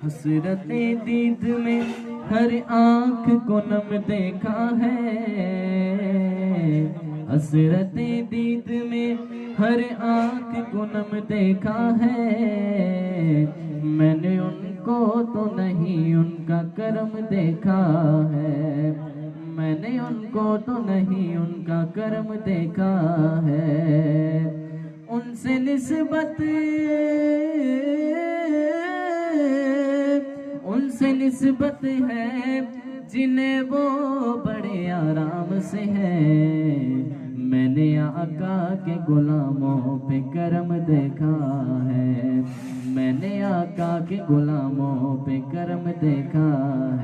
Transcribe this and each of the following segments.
حسرت دید میں ہر آنکھ کو نم دیکھا ہے، حسرت دید میں ہر آنکھ کو نم دیکھا ہے، میں نے ان کو تو نہیں ان کا کرم دیکھا ہے، میں نے ان کو تو نہیں ان کا کرم دیکھا ہے، ان سے نسبت ہے جنہیں وہ بڑے آرام سے ہیں، میں نے آقا کے غلاموں پہ کرم دیکھا ہے، میں نے آقا کے غلاموں پہ کرم دیکھا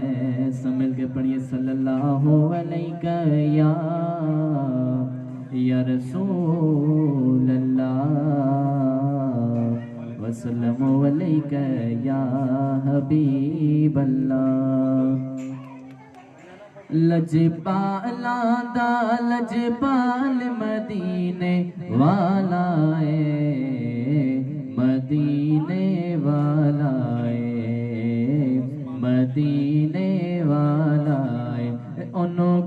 ہے۔ سب مل کے پڑھیے صلی اللہ علیہ یا رسول اللہ وسلم علیک یا حبیب اللہ۔ لجپالا دا لجپال مدینے والا ہے، مدینے والا ہے، مدینے والا ہے، انہوں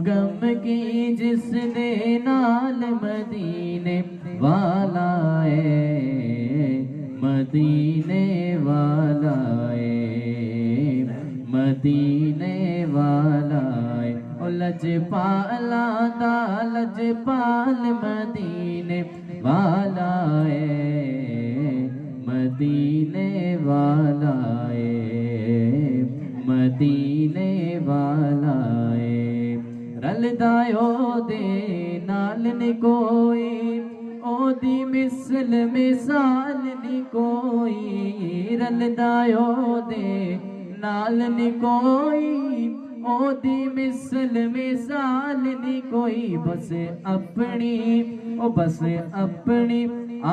غم کی جس نے نال مدینے والا ہے، مدینے والا ہے، مدینے والا ہے، او لجپالا دا لجپال مدینے والا ہے، مدینے والا ہے، مدینے والا ہے۔ رلدا او دے نال نی کوئی، او دی مثال نی کوئی، رلدا او دے نال نی کوئی، او دی مثال نی کوئی، بس اپنی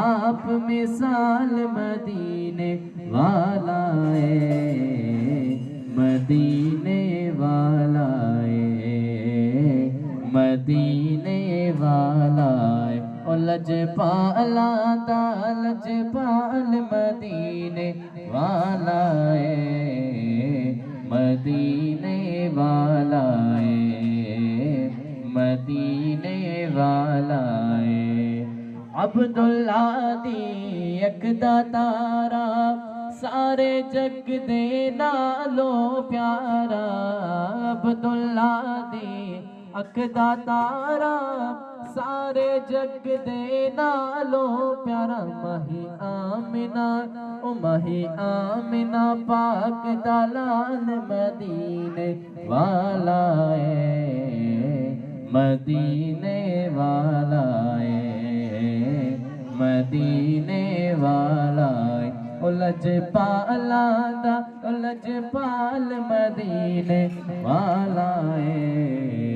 آپ مثال مدینے والا ہے، مدینے والا ہے، مدینے والا ہے، او لجپالا دا لجپال مدینے والا ہے، مدینے والا ہے، مدینے والا ہے۔ عبداللہ دی یکدا تارا، سارے جگ دے نالو پیارا، عبداللہ دی یکدا تارا، سارے جگ دے نالو پیارا، ماہی آمنہ او ماہی آمنہ پاک دلال مدینے والا ہے، مدینے والا ہے، مدینے والا ہے، او لجپالا دا او لجپال مدینے والا ہے۔